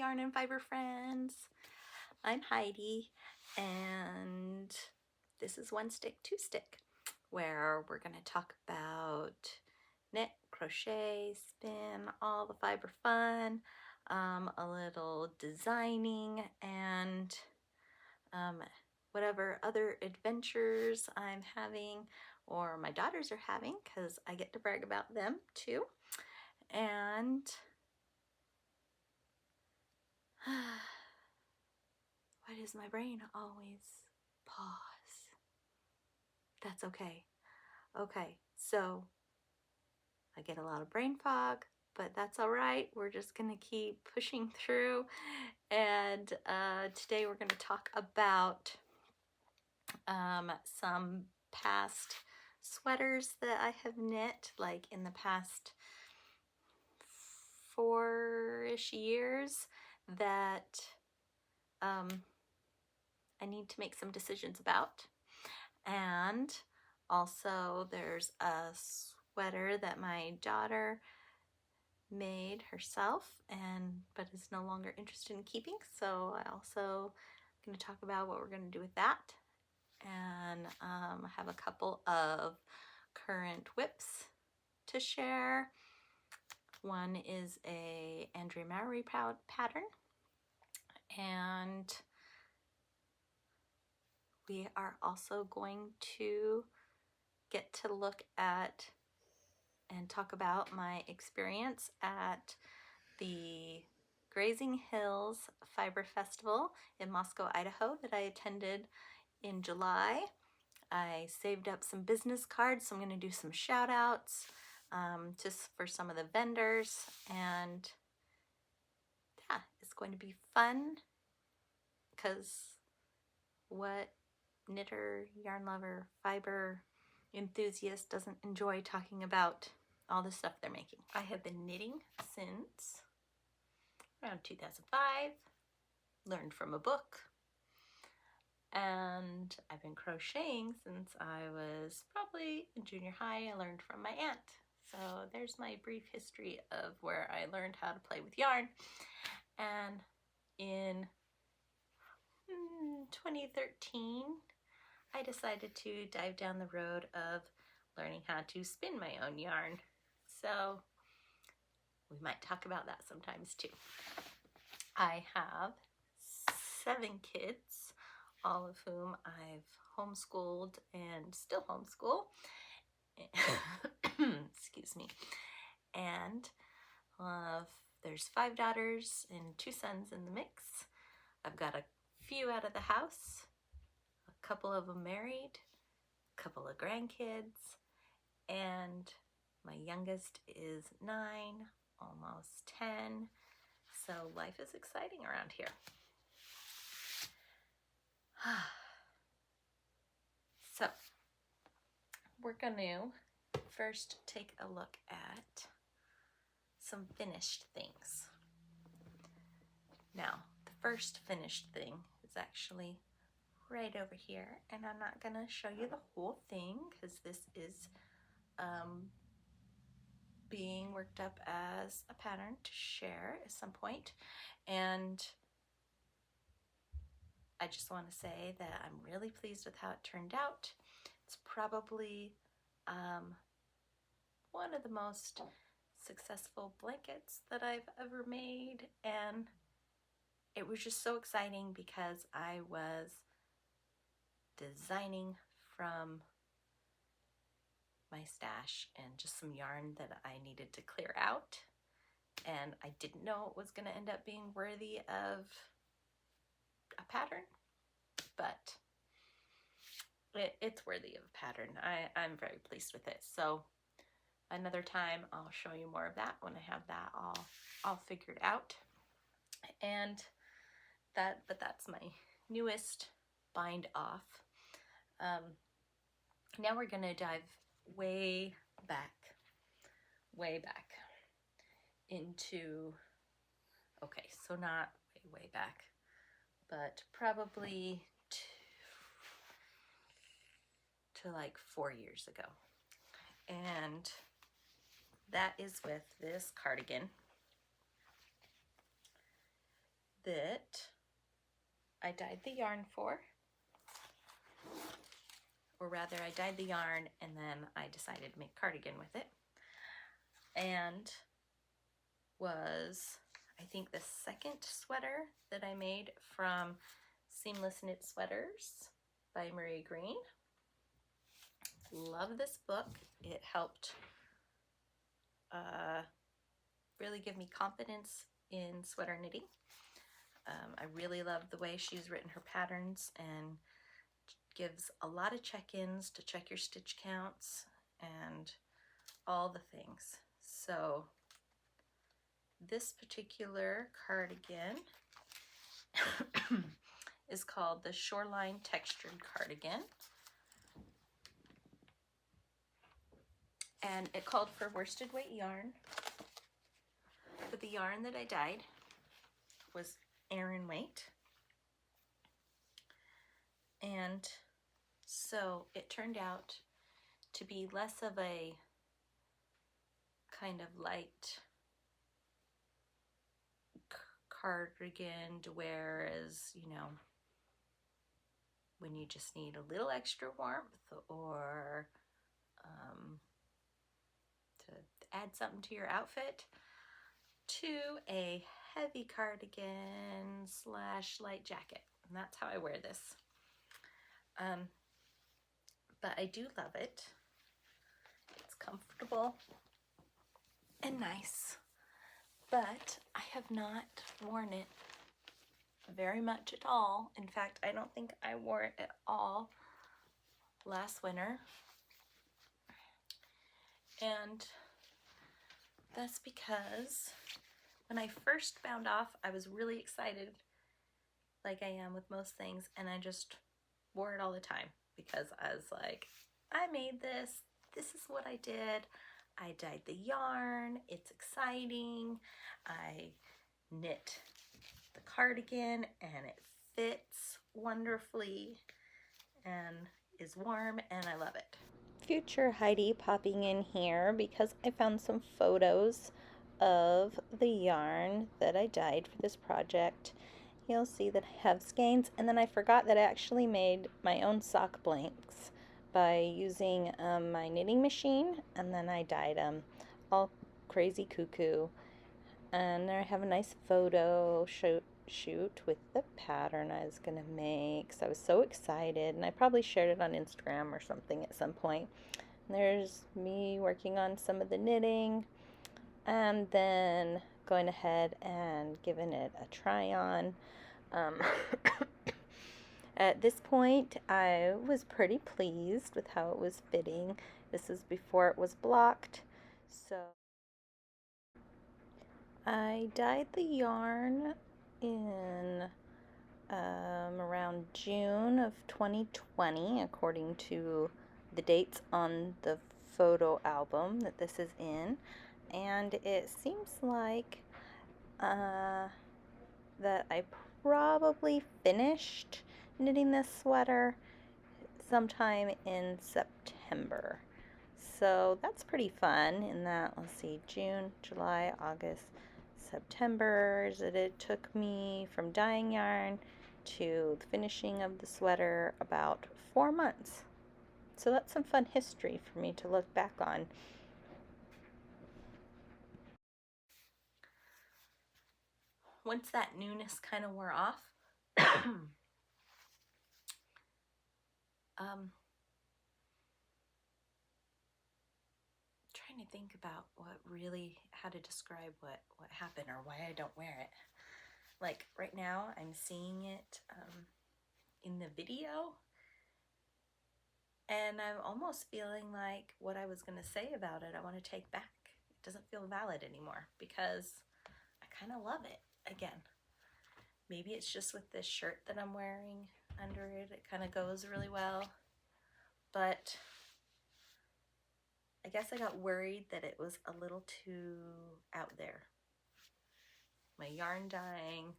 yarn and fiber friends. I'm Heidi, and this is One Stick, Two Stick, where we're going to talk about knit, crochet, spin, all the fiber fun, a little designing, and whatever other adventures I'm having or my daughters are having, because I get to brag about them too. And why does my brain always pause? That's okay. Okay, so I get a lot of brain fog, but that's all right. We're just gonna keep pushing through. And today we're gonna talk about some past sweaters that I have knit, like in the past 4-ish years, that I need to make some decisions about. And also there's a sweater that my daughter made herself but is no longer interested in keeping, so I also going to talk about what we're going to do with that. And I have a couple of current whips to share. One is a Andrea Mowry pattern, and we are also going to get to look at and talk about my experience at the Grazing Hills Fiber Festival in Moscow, Idaho that I attended in July. I saved up some business cards, so I'm going to do some shout outs just for some of the vendors, and yeah, it's going to be fun, because what knitter, yarn lover, fiber enthusiast doesn't enjoy talking about all the stuff they're making? I have been knitting since around 2005, learned from a book, and I've been crocheting since I was probably in junior high. I learned from my aunt. So there's my brief history of where I learned how to play with yarn. And in 2013, I decided to dive down the road of learning how to spin my own yarn. So we might talk about that sometimes too. I have 7 kids, all of whom I've homeschooled and still homeschool. Excuse me. And there's 5 daughters and 2 sons in the mix. I've got a few out of the house, a couple of them married, a couple of grandkids, and my youngest is 9, almost 10. So life is exciting around here. So we're going to first take a look at some finished things. Now, the first finished thing is actually right over here, and I'm not going to show you the whole thing because this is being worked up as a pattern to share at some point. And I just want to say that I'm really pleased with how it turned out. It's probably one of the most successful blankets that I've ever made, and it was just so exciting because I was designing from my stash and just some yarn that I needed to clear out, and I didn't know it was going to end up being worthy of a pattern, but it's worthy of a pattern. I'm very pleased with it. So another time I'll show you more of that when I have that all figured out. And but that's my newest bind off. Now we're gonna dive way back into, okay, so not way back, but probably to like 4 years ago. And that is with this cardigan. that I dyed the yarn for. Or rather, I dyed the yarn and then I decided to make a cardigan with it. And was, I think, the second sweater that I made from Seamless Knit Sweaters by Marie Green. Love this book. It helped really give me confidence in sweater knitting. I really love the way she's written her patterns and gives a lot of check-ins to check your stitch counts and all the things. So this particular cardigan is called the Shoreline Textured Cardigan. And it called for worsted weight yarn. But the yarn that I dyed was Aran weight. And so it turned out to be less of a kind of light cardigan to wear as, you know, when you just need a little extra warmth or to add something to your outfit, to a heavy cardigan slash light jacket. And that's how I wear this. But I do love it. It's comfortable and nice, but I have not worn it very much at all. In fact, I don't think I wore it at all last winter. And that's because when I first found off, I was really excited, like I am with most things, and I just wore it all the time because I was like, I made this. This is what I did. I dyed the yarn. It's exciting. I knit the cardigan and it fits wonderfully and is warm and I love it. Future Heidi popping in here because I found some photos of the yarn that I dyed for this project. You'll see that I have skeins, and then I forgot that I actually made my own sock blanks by using my knitting machine, and then I dyed them all crazy cuckoo. And there I have a nice photo shoot with the pattern I was gonna make. So I was so excited, and I probably shared it on Instagram or something at some point. And there's me working on some of the knitting, and then going ahead and giving it a try on. At this point, I was pretty pleased with how it was fitting. This is before it was blocked. So I dyed the yarn in around June of 2020, according to the dates on the photo album that this is in. And it seems like that I probably finished knitting this sweater sometime in September. So that's pretty fun in that, let's see, June, July, August, September. It took me from dyeing yarn to the finishing of the sweater about 4 months. So that's some fun history for me to look back on. Once that newness kind of wore off, trying to think about how to describe what happened or why I don't wear it. Like right now, I'm seeing it in the video, and I'm almost feeling like what I was going to say about it, I want to take back. It doesn't feel valid anymore because I kind of love it again. Maybe it's just with this shirt that I'm wearing under it. It kind of goes really well. But I guess I got worried that it was a little too out there. My yarn dyeing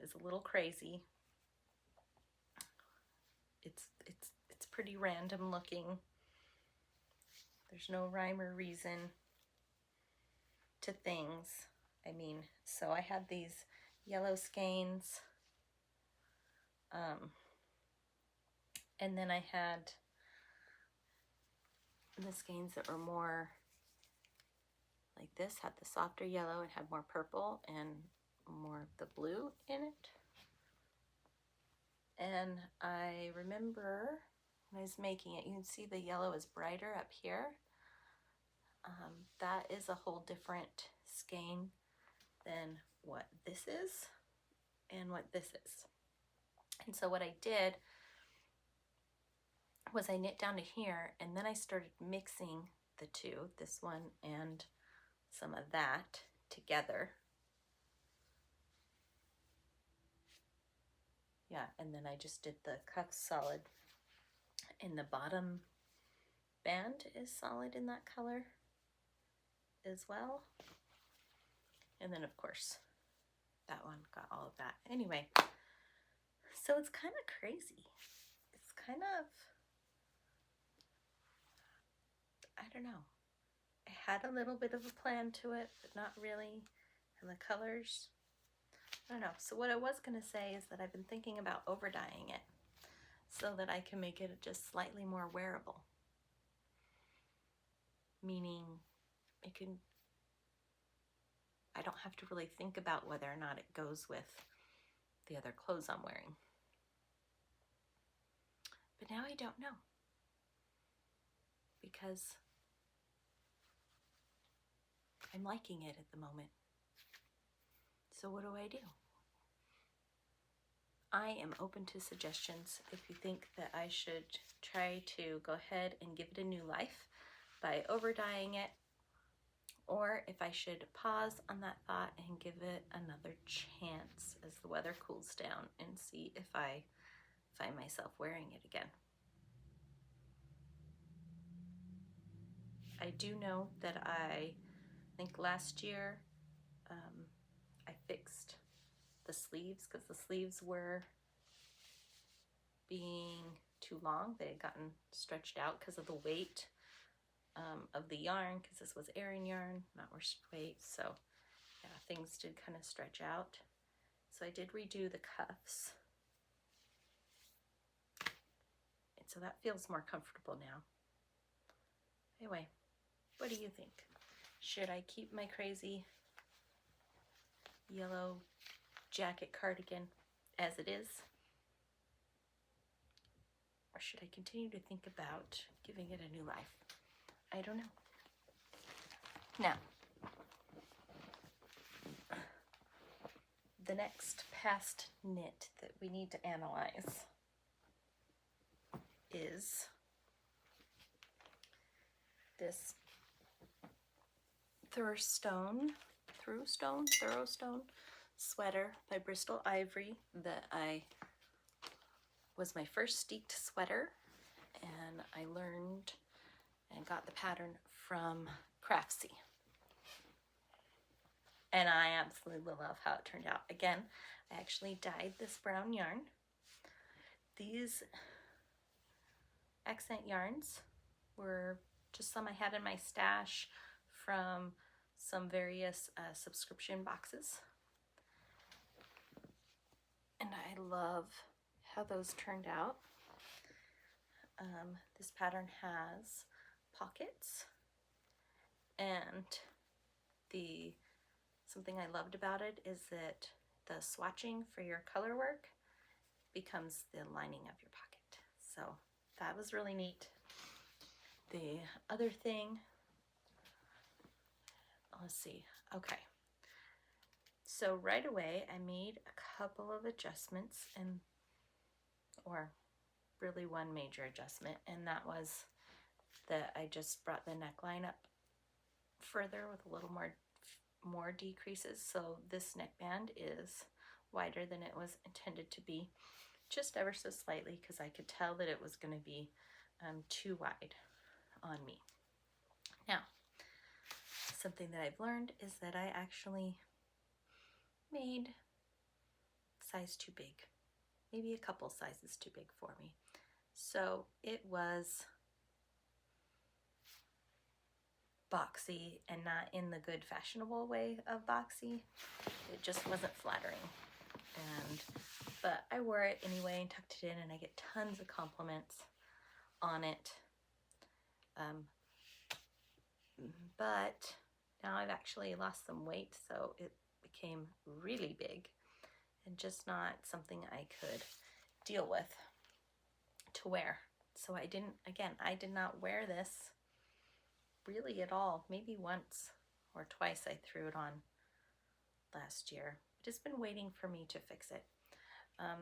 is a little crazy. It's pretty random looking. There's no rhyme or reason to things. I mean, so I had these yellow skeins. And then I had the skeins that were more like this, had the softer yellow and had more purple and more of the blue in it. And I remember when I was making it, you can see the yellow is brighter up here. That is a whole different skein than what this is and what this is. And so what I did was I knit down to here, and then I started mixing the two, this one and some of that together. Yeah, and then I just did the cuffs solid, and the bottom band is solid in that color as well. And then of course that one got all of that. Anyway, so it's kind of crazy. It's kind of, I don't know. I had a little bit of a plan to it, but not really. And the colors, I don't know. So what I was going to say is that I've been thinking about over dyeing it so that I can make it just slightly more wearable. Meaning it can, I don't have to really think about whether or not it goes with the other clothes I'm wearing. But now I don't know, because I'm liking it at the moment. So what do? I am open to suggestions if you think that I should try to go ahead and give it a new life by over dyeing it, or if I should pause on that thought and give it another chance as the weather cools down and see if I find myself wearing it again. I do know that I think last year I fixed the sleeves because the sleeves were being too long. They had gotten stretched out because of the weight of the yarn, because this was Aran yarn, not worsted weight. So yeah, things did kind of stretch out. So I did redo the cuffs. And so that feels more comfortable now. Anyway, what do you think? Should I keep my crazy yellow jacket cardigan as it is? Or should I continue to think about giving it a new life? I don't know. Now, the next past knit that we need to analyze is this Thurstone sweater by Bristol Ivory that was my first steeked sweater, and I learned and got the pattern from Craftsy. And I absolutely love how it turned out. Again, I actually dyed this brown yarn. These accent yarns were just some I had in my stash from some various subscription boxes. And I love how those turned out. This pattern has pockets, and something I loved about it is that the swatching for your color work becomes the lining of your pocket. So that was really neat. The other thing, let's see, okay. So right away I made a couple of adjustments, or really one major adjustment, and that was that I just brought the neckline up further with a little more decreases. So this neckband is wider than it was intended to be, just ever so slightly, because I could tell that it was going to be too wide on me. Now, something that I've learned is that I actually made size too big, maybe a couple sizes too big for me. So it was boxy and not in the good fashionable way of boxy. It just wasn't flattering. But I wore it anyway and tucked it in, and I get tons of compliments on it. But now I've actually lost some weight, so it became really big and just not something I could deal with to wear. So I did not wear this really at all. Maybe once or twice I threw it on last year. But it's been waiting for me to fix it. Let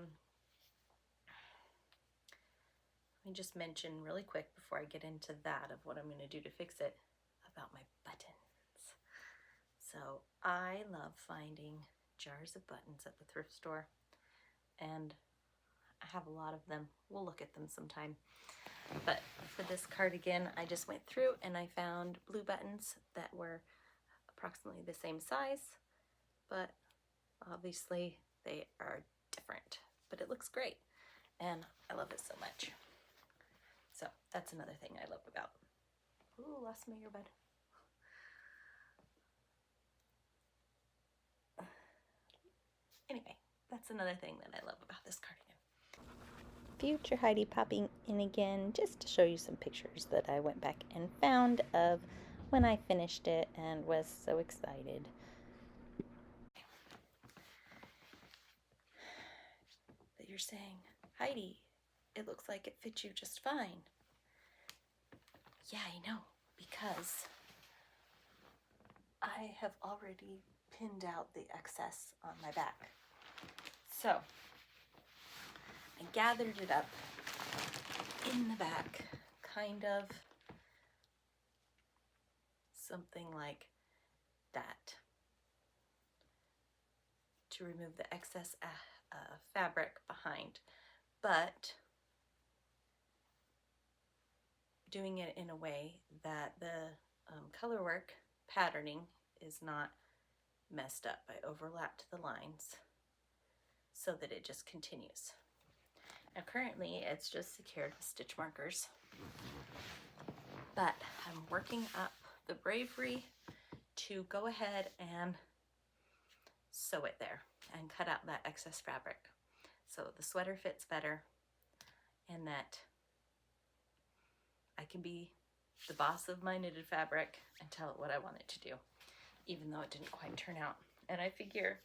me just mention really quick before I get into that of what I'm going to do to fix it about my buttons. So I love finding jars of buttons at the thrift store, and I have a lot of them. We'll look at them sometime. But for this cardigan, I just went through and I found blue buttons that were approximately the same size, but obviously they are different, but it looks great and I love it so much. So that's another thing I love about. Ooh, lost my earbud. Anyway, that's another thing that I love about this cardigan. Future Heidi popping in again just to show you some pictures that I went back and found of when I finished it and was so excited. That you're saying, Heidi, it looks like it fits you just fine. Yeah, I know, because I have already pinned out the excess on my back. So I gathered it up in the back, kind of something like that, to remove the excess fabric behind, but doing it in a way that the color work patterning is not messed up. I overlapped the lines so that it just continues. Now currently it's just secured with stitch markers, but I'm working up the bravery to go ahead and sew it there and cut out that excess fabric so the sweater fits better and that I can be the boss of my knitted fabric and tell it what I want it to do, even though it didn't quite turn out. And I figure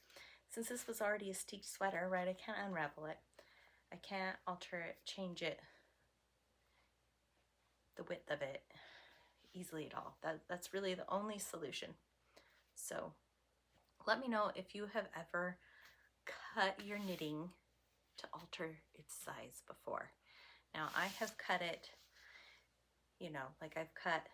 since this was already a stitched sweater, right, I can't unravel it. I can't alter it, change it, the width of it easily at all. That's really the only solution. So let me know if you have ever cut your knitting to alter its size before. Now I have cut it, you know, like I've cut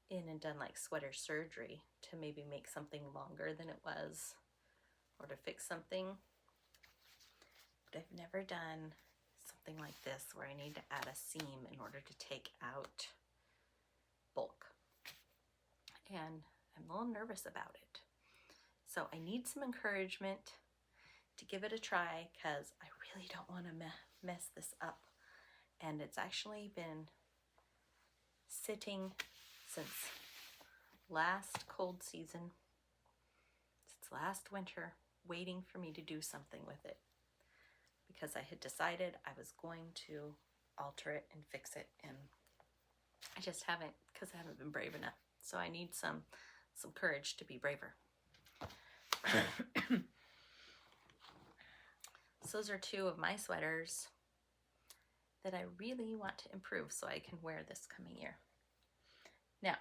in and done like sweater surgery to maybe make something longer than it was or to fix something. But I've never done something like this where I need to add a seam in order to take out bulk. And I'm a little nervous about it. So I need some encouragement to give it a try because I really don't want to mess this up. And it's actually been sitting since last cold season, since last winter, waiting for me to do something with it because I had decided I was going to alter it and fix it, and I just haven't, because I haven't been brave enough. So I need some courage to be braver. So those are two of my sweaters that I really want to improve so I can wear this coming year. Now,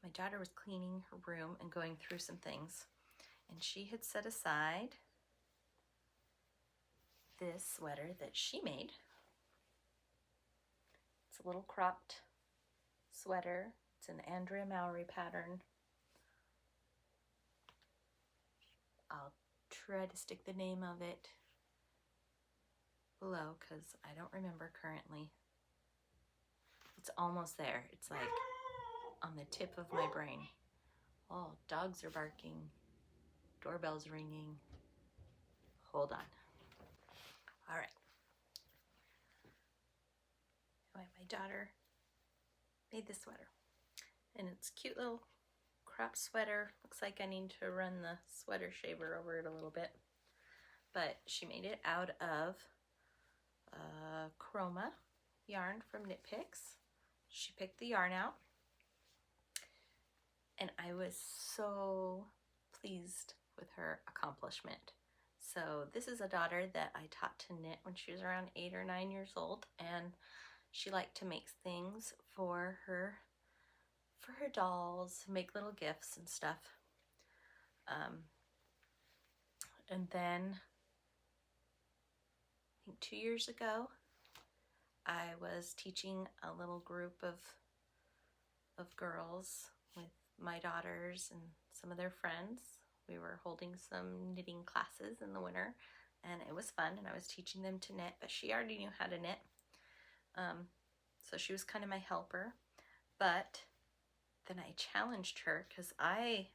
my daughter was cleaning her room and going through some things, and she had set aside this sweater that she made. It's a little cropped sweater. It's an Andrea Mowry pattern. I'll try to stick the name of it below because I don't remember currently. It's almost there. It's like on the tip of my brain. Oh, dogs are barking. Doorbell's ringing. Hold on. All right. Anyway, my daughter made this sweater. And it's a cute little crop sweater. Looks like I need to run the sweater shaver over it a little bit. But she made it out of Chroma yarn from Knit Picks. She picked the yarn out. And I was so pleased with her accomplishment. So this is a daughter that I taught to knit when she was around 8 or 9 years old, and she liked to make things for her dolls, make little gifts and stuff. And then I think 2 years ago, I was teaching a little group of girls with my daughters and some of their friends. We were holding some knitting classes in the winter, and it was fun, and I was teaching them to knit, but she already knew how to knit. So she was kind of my helper. But then I challenged her because I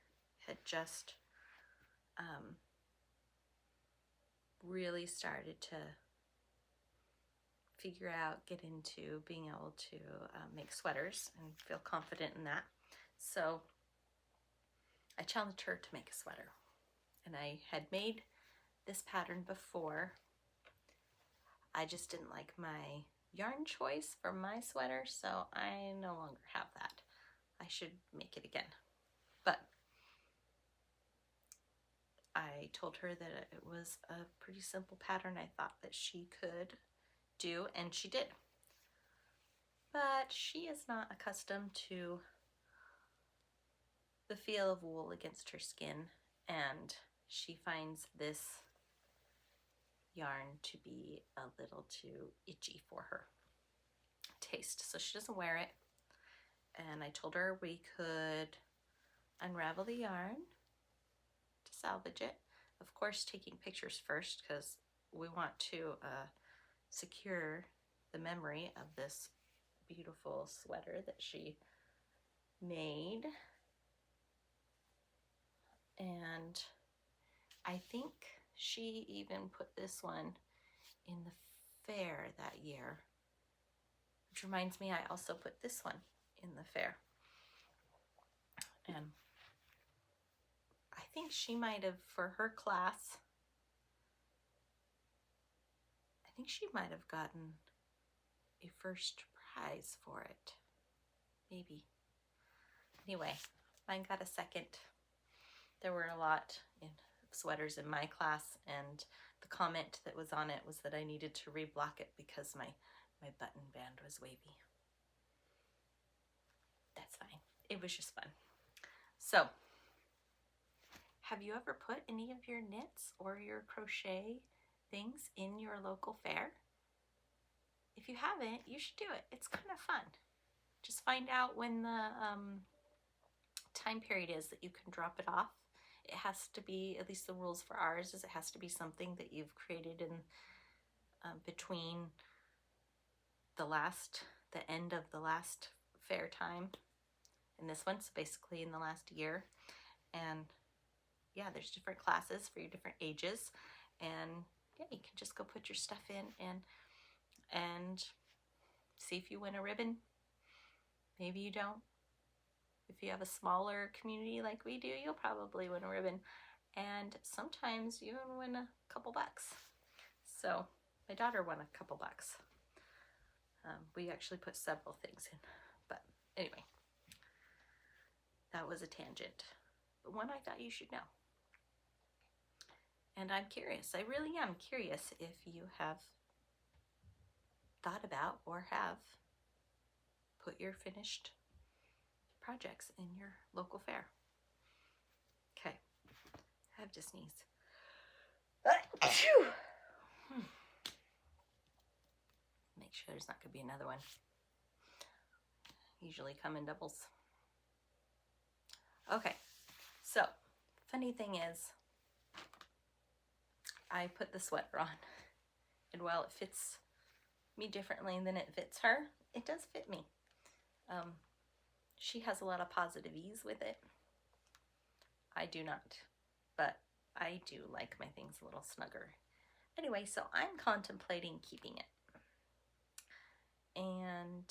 had just really started to figure out, get into being able to make sweaters and feel confident in that. So I challenged her to make a sweater. And I had made this pattern before. I just didn't like my yarn choice for my sweater, so I no longer have that. I should make it again. But I told her that it was a pretty simple pattern I thought that she could do, and she did. But she is not accustomed to the feel of wool against her skin, and she finds this yarn to be a little too itchy for her taste, so she doesn't wear it. And I told her we could unravel the yarn to salvage it. Of course, taking pictures first, because we want to secure the memory of this beautiful sweater that she made. And I think she even put this one in the fair that year, which reminds me I also put this one in the fair. And I think she might have, for her class, I think she might have gotten a first prize for it. Maybe. Anyway, mine got a second. There were a lot of sweaters in my class, and the comment that was on it was that I needed to reblock it because my button band was wavy. That's fine. It was just fun. So, have you ever put any of your knits or your crochet things in your local fair? If you haven't, you should do it. It's kind of fun. Just find out when the time period is that you can drop it off. It has to be, at least the rules for ours is it has to be something that you've created in between the end of the last fair time and this one's basically in the last year. And yeah, there's different classes for your different ages, and yeah, you can just go put your stuff in and see if you win a ribbon. Maybe you don't. If you have a smaller community like we do, you'll probably win a ribbon, and sometimes you even win a couple bucks. So my daughter won a couple bucks. We actually put several things in, but anyway, that was a tangent, but one I thought you should know. And I'm curious, I really am curious if you have thought about or have put your finished projects in your local fair. Okay, I have to sneeze. Make sure there's not going to be another one. Usually come in doubles. Okay, so funny thing is, I put the sweater on, and while it fits me differently than it fits her, it does fit me. She has a lot of positive ease with it. I do not, but I do like my things a little snugger. Anyway, so I'm contemplating keeping it. And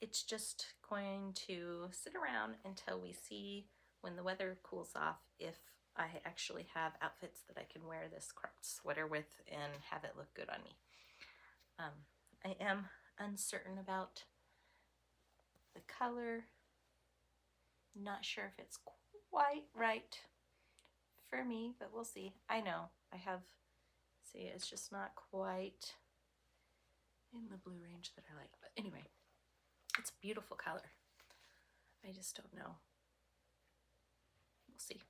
it's just going to sit around until we see when the weather cools off if I actually have outfits that I can wear this cropped sweater with and have it look good on me. I am uncertain about the color. Not sure if it's quite right for me, but we'll see. I know I have, see, it's just not quite in the blue range that I like, but anyway, it's a beautiful color. I just don't know. We'll see.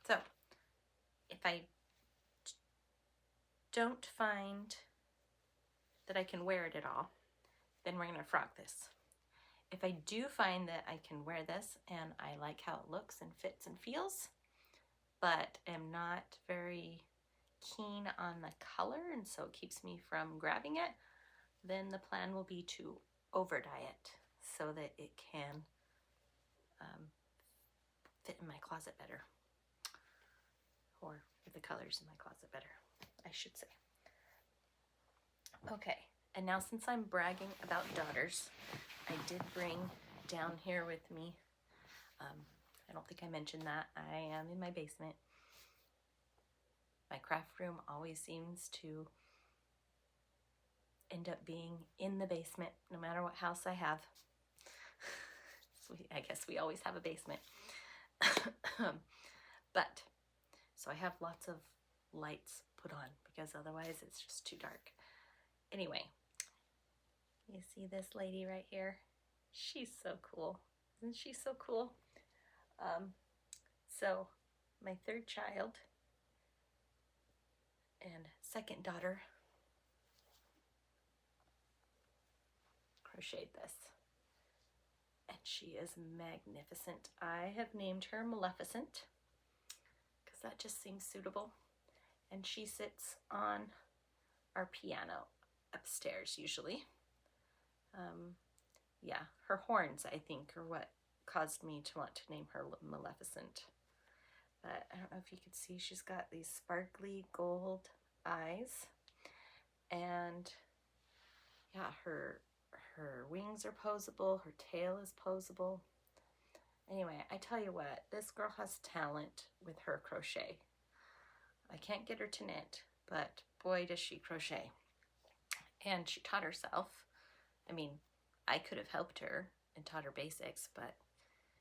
So if I don't find that I can wear it at all, then we're gonna frock this. If I do find that I can wear this and I like how it looks and fits and feels, but am not very keen on the color and so it keeps me from grabbing it, then the plan will be to over dye it so that it can fit in my closet better, or the colors in my closet better, I should say. Okay, and now since I'm bragging about daughters, I did bring down here with me, I don't think I mentioned that, I am in my basement. My craft room always seems to end up being in the basement, no matter what house I have. So I guess we always have a basement. But, so I have lots of lights put on because otherwise it's just too dark. Anyway, you see this lady right here? She's so cool. Isn't she so cool? So my third child and second daughter crocheted this, and she is magnificent. I have named her Maleficent because that just seems suitable, and she sits on our piano upstairs usually. Yeah, her horns I think are what caused me to want to name her Maleficent. But I don't know if you can see, she's got these sparkly gold eyes, and yeah, her wings are posable, her tail is posable. Anyway, I tell you what, this girl has talent with her crochet. I can't get her to knit, but boy does she crochet. And she taught herself. I mean, I could have helped her and taught her basics, but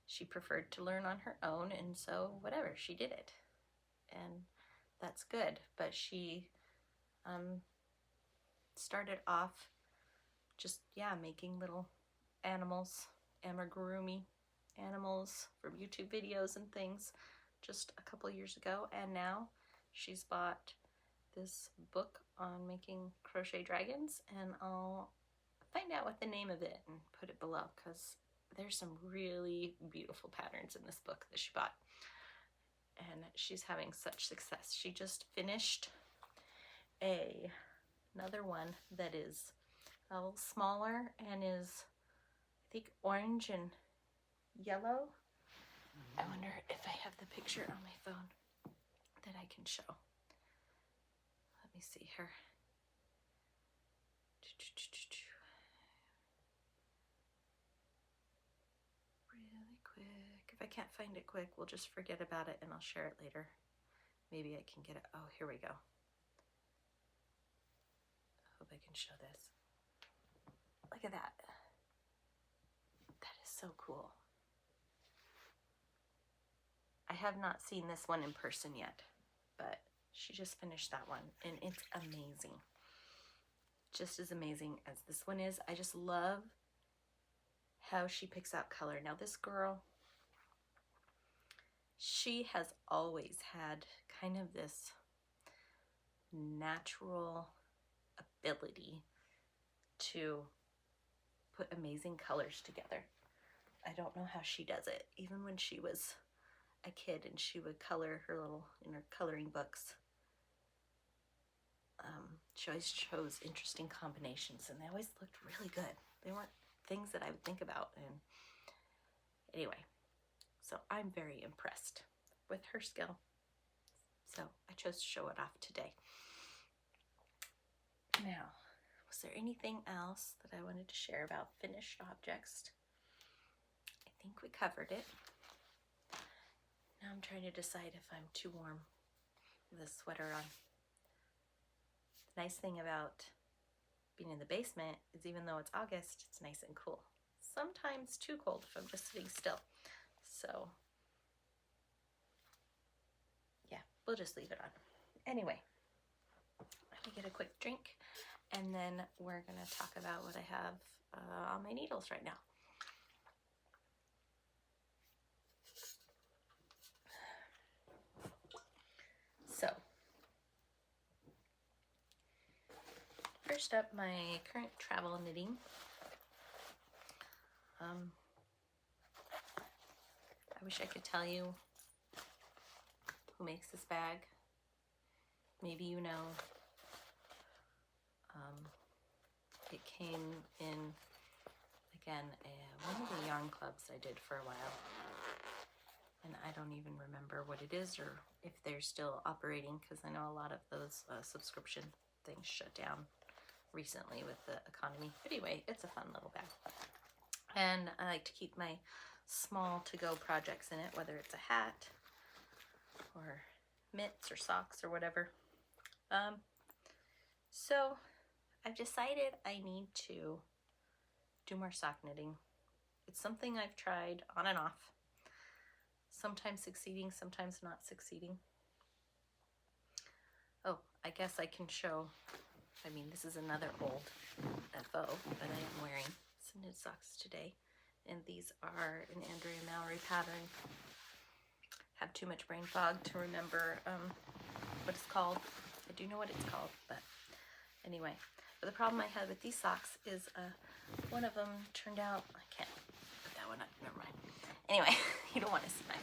she preferred to learn on her own, and so whatever, she did it. And that's good, but she started off just, yeah, making little animals, amigurumi animals from YouTube videos and things just a couple years ago, and now she's bought this book on making crochet dragons, and I'll find out what the name of it and put it below because there's some really beautiful patterns in this book that she bought, and she's having such success. She just finished another one that is a little smaller and is, I think, orange and yellow. I wonder if I have the picture on my phone that I can show. Let me see here. Really quick. If I can't find it quick, we'll just forget about it and I'll share it later. Maybe I can get it. Oh, here we go. I hope I can show this. Look at that. That is so cool. I have not seen this one in person yet, but she just finished that one and it's amazing. Just as amazing as this one is. I just love how she picks out color. Now this girl, she has always had kind of this natural ability to put amazing colors together. I don't know how she does it. Even when she was a kid and she would color her little, in her coloring books, she always chose interesting combinations and they always looked really good. They weren't things that I would think about. And anyway, so I'm very impressed with her skill. So I chose to show it off today. Now, was there anything else that I wanted to share about finished objects? think we covered it. Now I'm trying to decide if I'm too warm with this sweater on. The nice thing about being in the basement is even though it's August, it's nice and cool. Sometimes too cold if I'm just sitting still. So yeah, we'll just leave it on. Anyway, let me get a quick drink and then we're gonna talk about what I have on my needles right now. So, first up, my current travel knitting. I wish I could tell you who makes this bag. Maybe you know. It came in, again, one of the yarn clubs I did for a while. And I don't even remember what it is or if they're still operating, because I know a lot of those subscription things shut down recently with the economy. But anyway, it's a fun little bag. And I like to keep my small to-go projects in it, whether it's a hat or mitts or socks or whatever. So I've decided I need to do more sock knitting. It's something I've tried on and off, sometimes succeeding, sometimes not succeeding. Oh, I guess I can show, I mean, this is another old FO, but I am wearing some knit socks today. And these are an Andrea Mallory pattern. Have too much brain fog to remember what it's called. I do know what it's called, but anyway. But the problem I had with these socks is one of them turned out, I can't put that one up, never mind. Anyway, you don't want to see my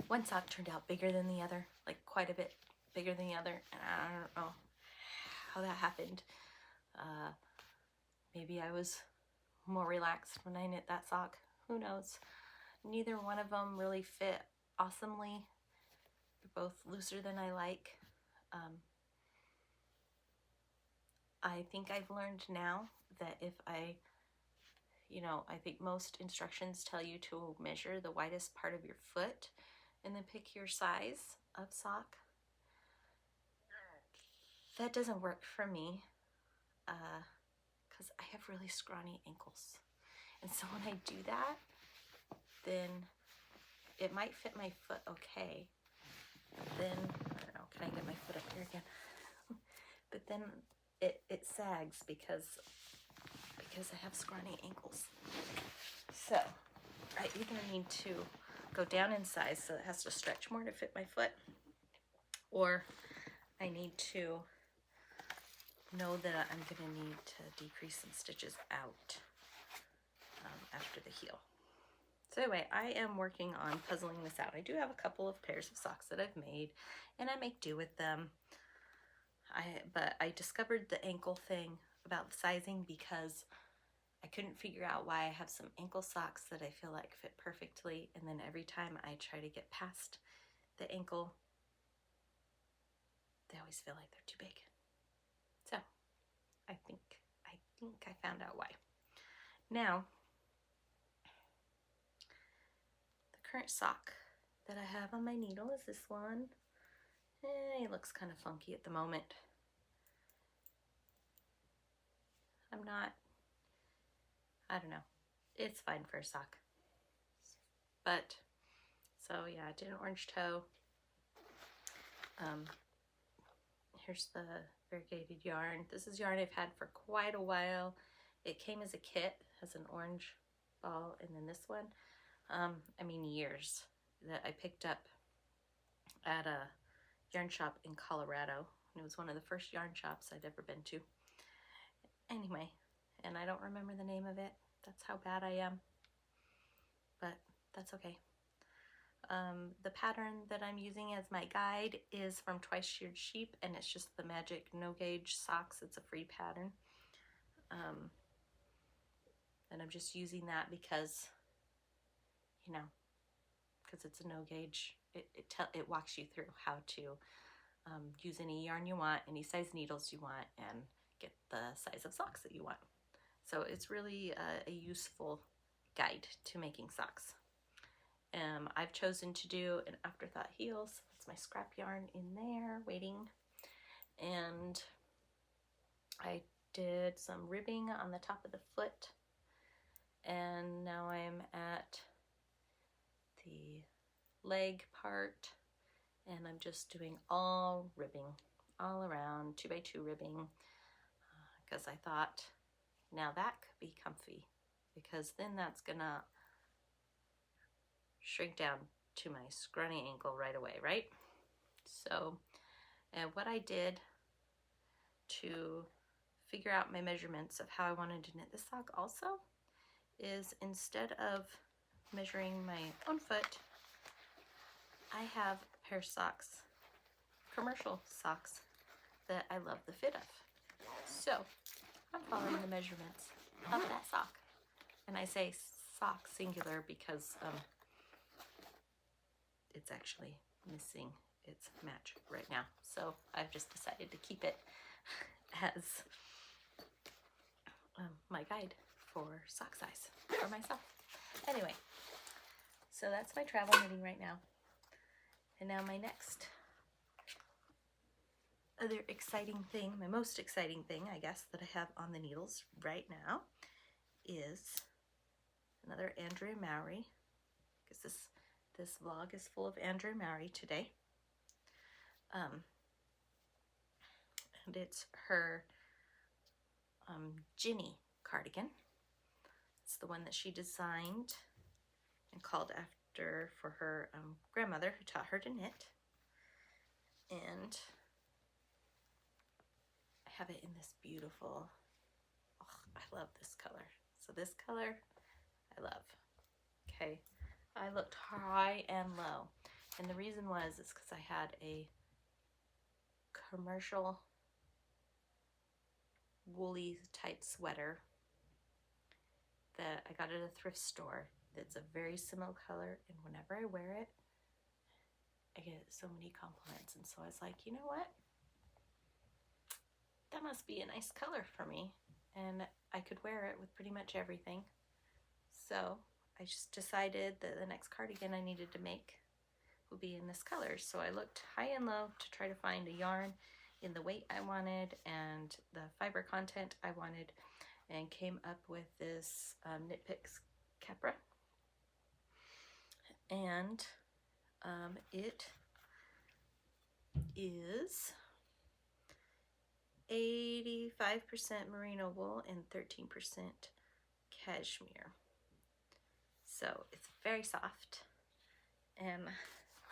one sock turned out bigger than the other, like quite a bit bigger than the other, and I don't know how that happened. Maybe I was more relaxed when I knit that sock, who knows. Neither one of them really fit awesomely. They're both looser than I like. I think I've learned now that if I think most instructions tell you to measure the widest part of your foot and then pick your size of sock. That doesn't work for me because I have really scrawny ankles. And so when I do that, then it might fit my foot okay. But then, I don't know, can I get my foot up here again? But then it sags because I have scrawny ankles. So I either need to go down in size so it has to stretch more to fit my foot, or I need to know that I'm going to need to decrease some stitches out after the heel. So anyway, I am working on puzzling this out. I do have a couple of pairs of socks that I've made, and I make do with them. But I discovered the ankle thing about the sizing because I couldn't figure out why I have some ankle socks that I feel like fit perfectly, and then every time I try to get past the ankle, they always feel like they're too big. So I think I found out why. Now, the current sock that I have on my needle is this one. It looks kind of funky at the moment. I don't know. It's fine for a sock. But, so yeah, I did an orange toe. Here's the variegated yarn. This is yarn I've had for quite a while. It came as a kit, has an orange ball, and then this one. I mean years, that I picked up at a yarn shop in Colorado. It was one of the first yarn shops I'd ever been to. Anyway, and I don't remember the name of it. That's how bad I am. But that's okay. The pattern that I'm using as my guide is from Twice Sheared Sheep, and it's just the Magic No Gauge Socks. It's a free pattern. And I'm just using that because, you know, because it's a no gauge. It walks you through how to use any yarn you want, any size needles you want, and get the size of socks that you want. So it's really a useful guide to making socks. I've chosen to do an afterthought heels. That's my scrap yarn in there waiting. And I did some ribbing on the top of the foot. And now I'm at the leg part, and I'm just doing all ribbing, all around, 2x2 ribbing, because I thought now that could be comfy, because then that's gonna shrink down to my scrawny ankle right away, right? So, and what I did to figure out my measurements of how I wanted to knit the sock also is, instead of measuring my own foot, I have a pair of socks, commercial socks, that I love the fit of. So I'm following the measurements of that sock. And I say sock singular because it's actually missing its match right now. So I've just decided to keep it as my guide for sock size for myself. Anyway, so that's my travel knitting right now. And now my next other exciting thing, my most exciting thing, I guess, that I have on the needles right now is another Andrea Mowry, because this vlog is full of Andrea Mowry today. And it's her Ginny cardigan. It's the one that she designed and called after for her grandmother, who taught her to knit. And I have it in this beautiful, oh, I love this color. So this color I love. Okay, I looked high and low, and the reason was is because I had a commercial woolly type sweater that I got at a thrift store that's a very similar color, and whenever I wear it, I get so many compliments. And so I was like, you know what, that must be a nice color for me, and I could wear it with pretty much everything. So I just decided that the next cardigan I needed to make would be in this color. So I looked high and low to try to find a yarn in the weight I wanted and the fiber content I wanted, and came up with this Knit Picks Capra. And it is 85% merino wool and 13% cashmere. So it's very soft, and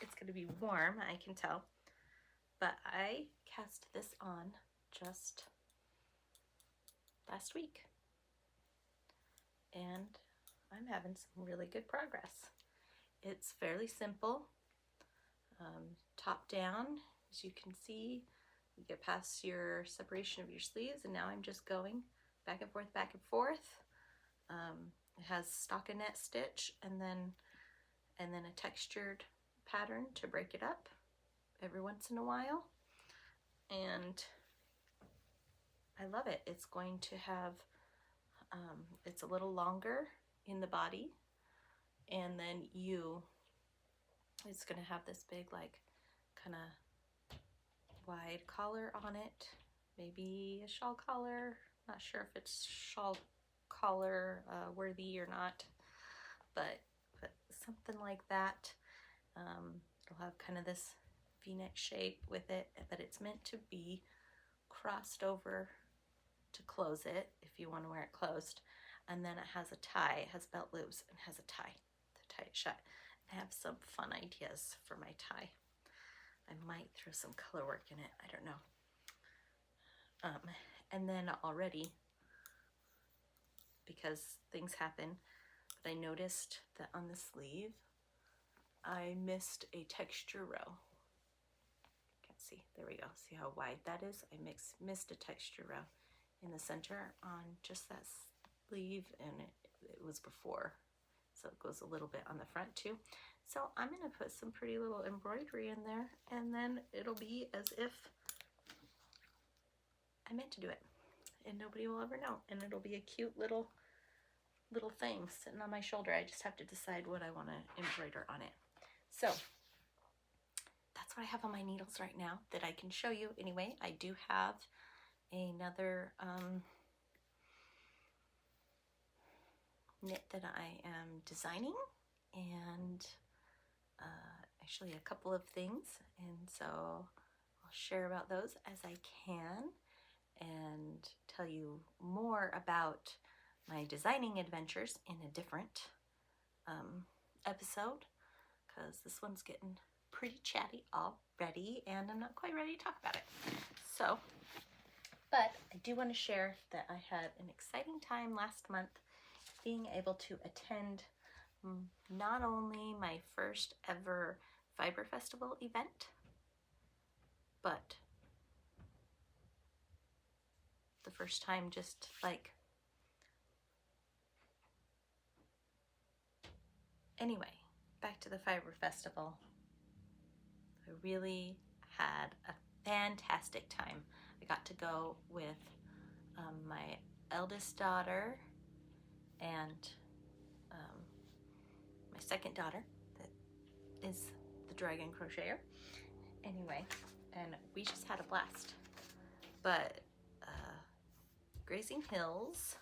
it's going to be warm, I can tell. But I cast this on just last week, and I'm having some really good progress. It's fairly simple, top down, as you can see. You get past your separation of your sleeves, and now I'm just going back and forth, back and forth. It has stockinette stitch and then a textured pattern to break it up every once in a while, and I love it. It's going to have it's a little longer in the body, and then it's going to have this big, like, kind of wide collar on it, maybe a shawl collar. Not sure if it's shawl collar worthy or not, but something like that. It'll have kind of this v-neck shape with it, but it's meant to be crossed over to close it if you want to wear it closed. And then it has a tie, it has belt loops and has a tie to tie it shut. I have some fun ideas for my tie. I might throw some color work in it, I don't know. And then already, because things happen, but I noticed that on the sleeve I missed a texture row. Can't see, there we go. See how wide that is? I missed a texture row in the center on just that sleeve, and it was before, so it goes a little bit on the front too. So I'm gonna put some pretty little embroidery in there, and then it'll be as if I meant to do it. and nobody will ever know. And it'll be a cute little thing sitting on my shoulder. I just have to decide what I want to embroider on it. So that's what I have on my needles right now that I can show you. Anyway, I do have another knit that I am designing, and actually a couple of things, and so I'll share about those as I can and tell you more about my designing adventures in a different episode, because this one's getting pretty chatty already and I'm not quite ready to talk about it. So, but I do want to share that I had an exciting time last month being able to attend not only my first ever Fiber Festival event, but the first time just like, anyway, back to the Fiber Festival. I really had a fantastic time. I got to go with my eldest daughter and my second daughter that is the Dragon Crocheter. Anyway, and we just had a blast. But Grazing Hills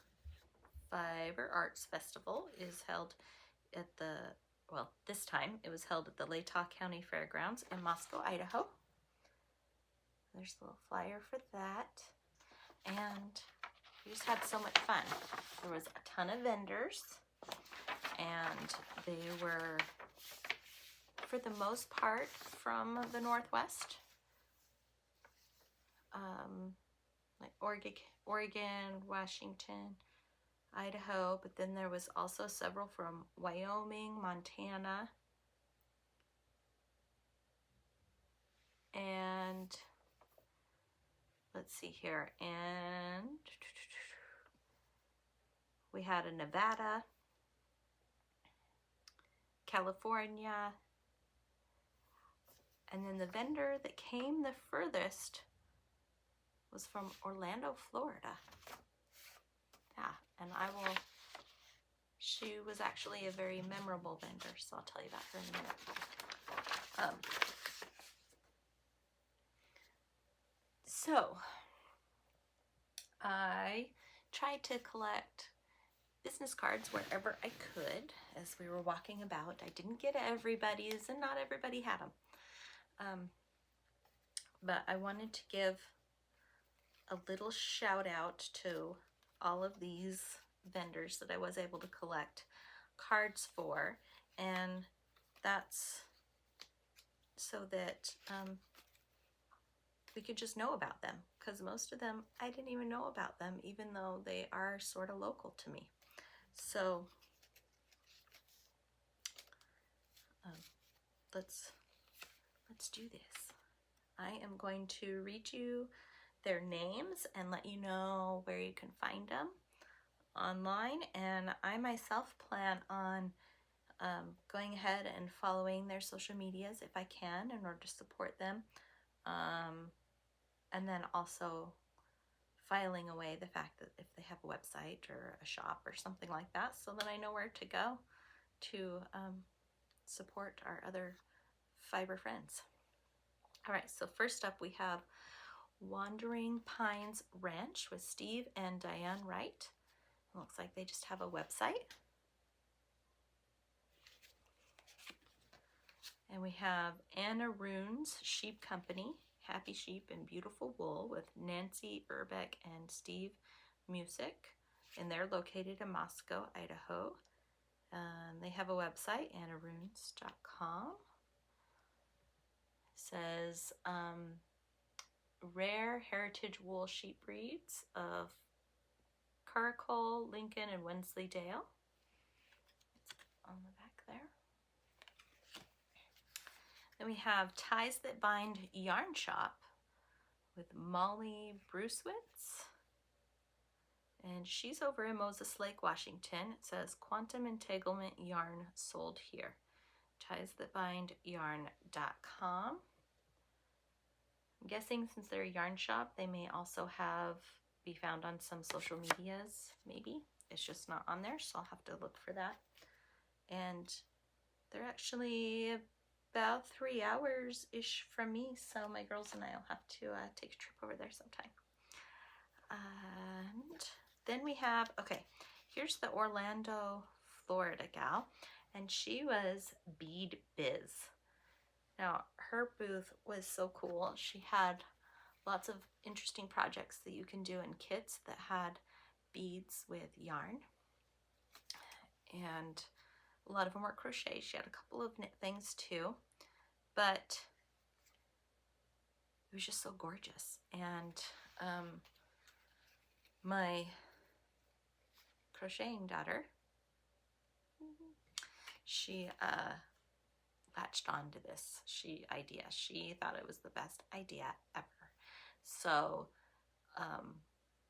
Fiber Arts Festival is held at the, well, this time it was held at the Latah County Fairgrounds in Moscow, Idaho. There's a little flyer for that. And we just had so much fun. There was a ton of vendors, and they were, for the most part, from the Northwest. Like Oregon, Washington, Idaho, but then there was also several from Wyoming, Montana, and let's see here, and we had a Nevada, California, and then the vendor that came the furthest was from Orlando, Florida. Yeah, and she was actually a very memorable vendor, so I'll tell you about her in a minute. So I tried to collect business cards wherever I could as we were walking about. I didn't get everybody's, and not everybody had them. But I wanted to give a little shout out to all of these vendors that I was able to collect cards for, and that's so that we could just know about them, because most of them I didn't even know about them, even though they are sort of local to me. So let's do this. I am going to read you their names and let you know where you can find them online, and I myself plan on going ahead and following their social medias if I can in order to support them, and then also filing away the fact that if they have a website or a shop or something like that, so that I know where to go to support our other fiber friends. All right, so first up we have Wandering Pines Ranch with Steve and Diane Wright. It looks like they just have a website. And we have Anna Rune's Sheep Company, Happy Sheep and Beautiful Wool, with Nancy Urbeck and Steve Music, and they're located in Moscow, Idaho. They have a website, annarunes.com. It says rare heritage wool sheep breeds of Caracol, Lincoln, and Wensleydale. On the back there. Then we have Ties That Bind Yarn Shop with Molly Brucewitz. And she's over in Moses Lake, Washington. It says Quantum Entanglement Yarn sold here. TiesThatBindYarn.com. I'm guessing since they're a yarn shop, they may also have be found on some social medias, maybe. It's just not on there, so I'll have to look for that. And they're actually about 3 hours-ish from me, so my girls and I will have to take a trip over there sometime. And then we have, okay, here's the Orlando, Florida gal, and she was Bead Biz. Now, her booth was so cool. She had lots of interesting projects that you can do in kits that had beads with yarn. And a lot of them were crochet. She had a couple of knit things too, but it was just so gorgeous. And my crocheting daughter, she latched onto this idea. She thought it was the best idea ever. So,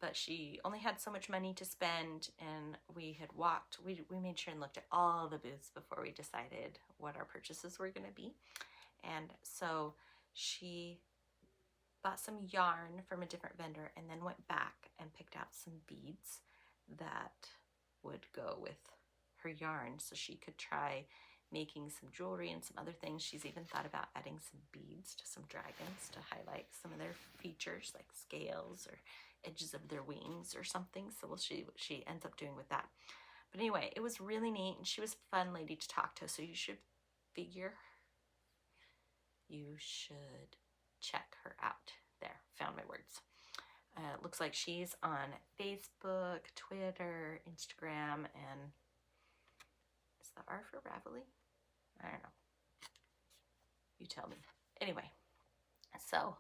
but she only had so much money to spend, and we had walked, we made sure and looked at all the booths before we decided what our purchases were going to be. And so she bought some yarn from a different vendor and then went back and picked out some beads that would go with her yarn so she could try making some jewelry and some other things. She's even thought about adding some beads to some dragons to highlight some of their features, like scales or edges of their wings or something. So we'll see what she ends up doing with that. But anyway, it was really neat, and she was a fun lady to talk to, so you should check her out. There, found my words. It looks like she's on Facebook, Twitter, Instagram, and is the R for Ravelry? I don't know. You tell me. Anyway, so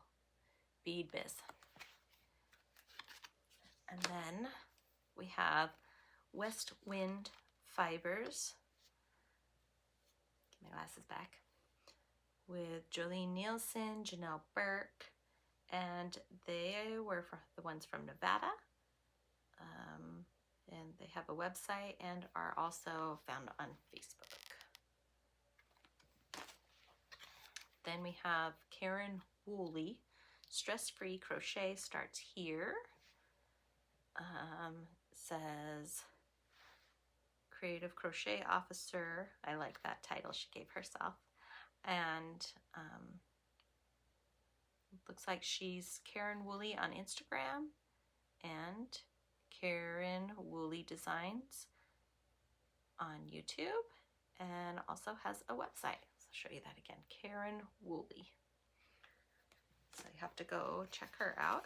Bead Biz. And then we have West Wind Fibers. Get my glasses back. With Jolene Nielsen, Janelle Burke, and they were the ones from Nevada. And they have a website and are also found on Facebook. Then we have Karen Woolley. Stress-free crochet starts here. Says Creative Crochet Officer. I like that title she gave herself. And looks like she's Karen Woolley on Instagram and Karen Woolley Designs on YouTube, and also has a website. So I'll show you that again, Karen Woolley. So you have to go check her out.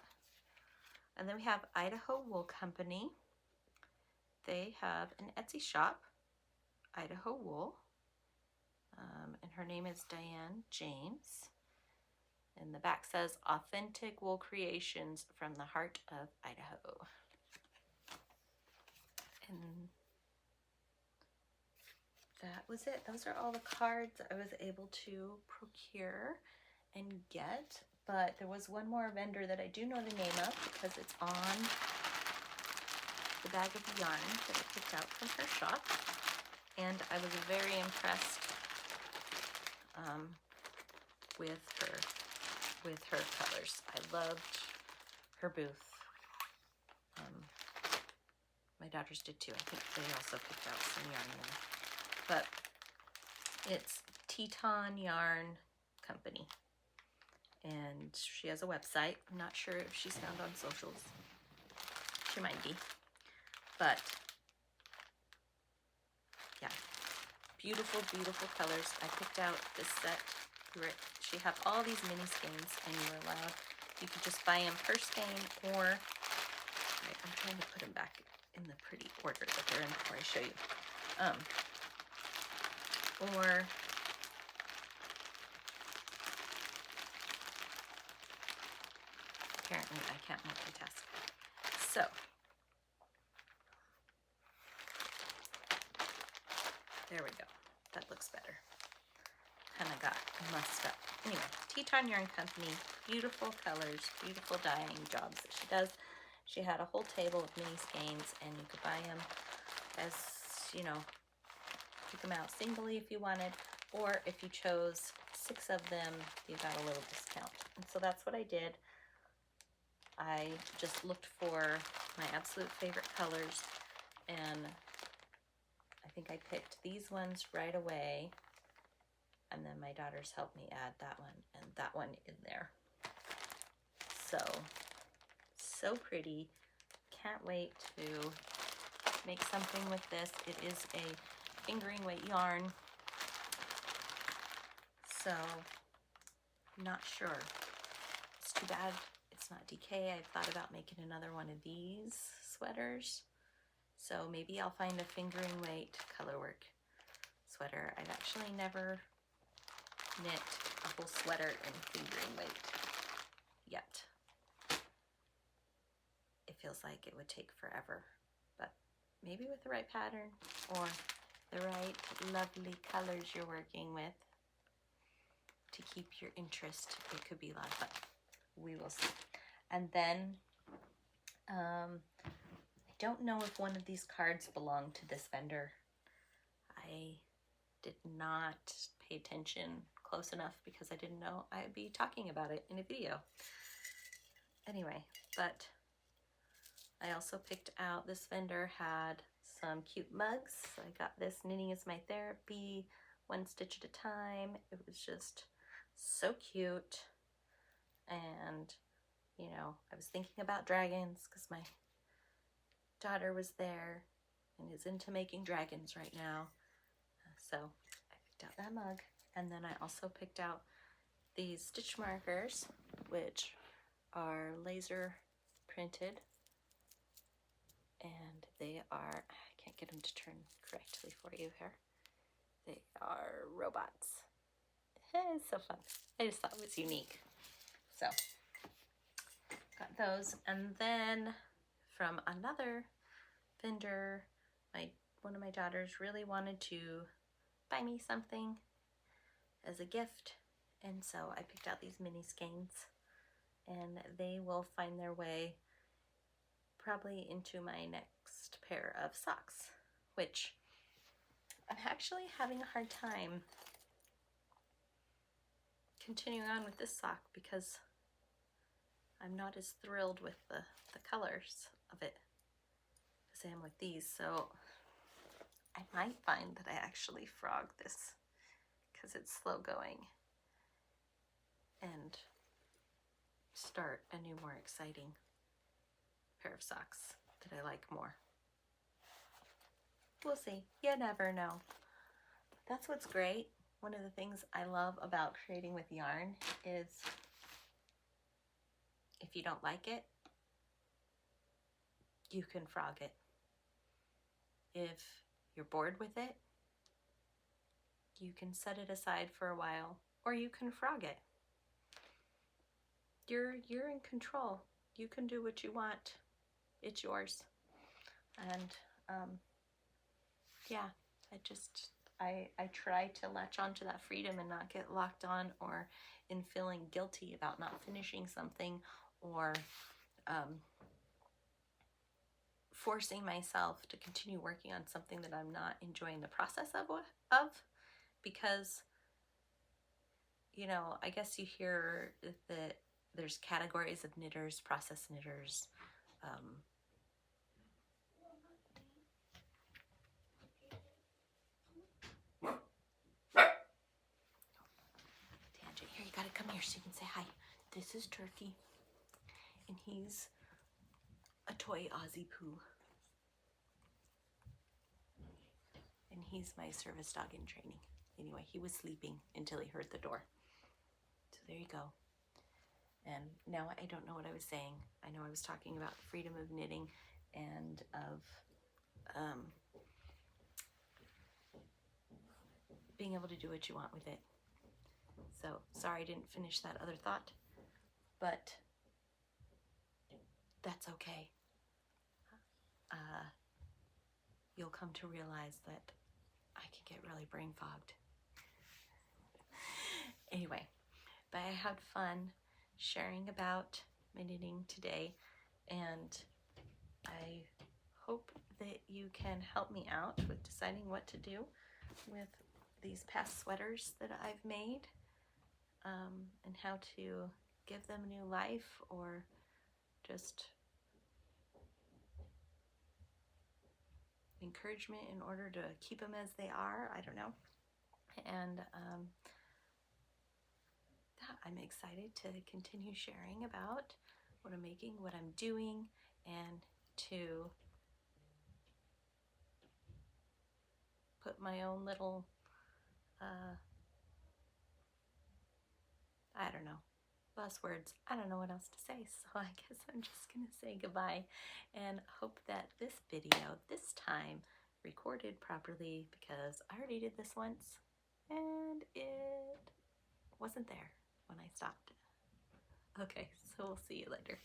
And then we have Idaho Wool Company. They have an Etsy shop, Idaho Wool. And her name is Diane James. And the back says, Authentic Wool Creations from the Heart of Idaho. And that was it. Those are all the cards I was able to procure and get. But there was one more vendor that I do know the name of because it's on the bag of yarn that I picked out from her shop. And I was very impressed with her colors. I loved her booth. My daughters did too. I think they also picked out some yarn there. But it's Teton Yarn Company. And she has a website. I'm not sure if she's found on socials. She might be. But yeah, beautiful, beautiful colors. I picked out this set. She had all these mini skeins, and you could just buy them per skein, or, right, I'm trying to put them back in the pretty order that they're in before I show you. Or apparently I can't multitask. So there we go. That looks better. Kind of got mussed up. Anyway, Teton Yarn Company, beautiful colors, beautiful dyeing jobs that she does. She had a whole table of mini skeins, and you could buy them as, you know, pick them out singly if you wanted, or if you chose 6 of them, you got a little discount. And so that's what I did. I just looked for my absolute favorite colors, and I think I picked these ones right away, and then my daughters helped me add that one and that one in there. So pretty. Can't wait to make something with this. It is a fingering weight yarn, so I'm not sure. It's too bad it's not DK. I've thought about making another one of these sweaters, so maybe I'll find a fingering weight colorwork sweater. I've actually never knit a whole sweater in fingering weight yet. It feels like it would take forever, but maybe with the right pattern or the right lovely colors you're working with to keep your interest, it could be a lot of fun. We will see. And then I don't know if one of these cards belonged to this vendor. I did not pay attention close enough because I didn't know I'd be talking about it in a video. Anyway, but I also picked out, this vendor had some cute mugs. So I got this Knitting is My Therapy, one stitch at a time. It was just so cute. And, you know, I was thinking about dragons because my daughter was there and is into making dragons right now. So I picked out that mug. And then I also picked out these stitch markers, which are laser printed. And they are, I can't get them to turn correctly for you here. They are robots. It's so fun. I just thought it was unique. So, got those. And then from another vendor, one of my daughters really wanted to buy me something as a gift. And so I picked out these mini skeins, and they will find their way probably into my next pair of socks, which I'm actually having a hard time continuing on with this sock because I'm not as thrilled with the colors of it as I am with these. So I might find that I actually frog this because it's slow going and start a new, more exciting pair of socks that I like more. We'll see. You never know. That's what's great. One of the things I love about creating with yarn is if you don't like it, you can frog it. If you're bored with it, you can set it aside for a while, or you can frog it. You're in control. You can do what you want. It's yours. And yeah, I try to latch onto that freedom and not get locked on or in feeling guilty about not finishing something, or forcing myself to continue working on something that I'm not enjoying the process of, because, you know, I guess you hear that there's categories of knitters, process knitters, Tangent, here, you gotta come here so you can say hi. This is Turkey, and he's a toy Aussie Poo. And he's my service dog in training. Anyway, he was sleeping until he heard the door. So there you go. And now I don't know what I was saying. I know I was talking about freedom of knitting and of being able to do what you want with it. So sorry I didn't finish that other thought, but that's okay. You'll come to realize that I can get really brain fogged. Anyway, but I had fun sharing about my knitting today, and I hope that you can help me out with deciding what to do with these past sweaters that I've made, and how to give them new life or just encouragement in order to keep them as they are. I don't know. And I'm excited to continue sharing about what I'm making, what I'm doing, and to put my own little, I don't know, buzzwords. I don't know what else to say, so I guess I'm just going to say goodbye and hope that this video, this time, recorded properly, because I already did this once and it wasn't there when I stopped. Okay, so we'll see you later.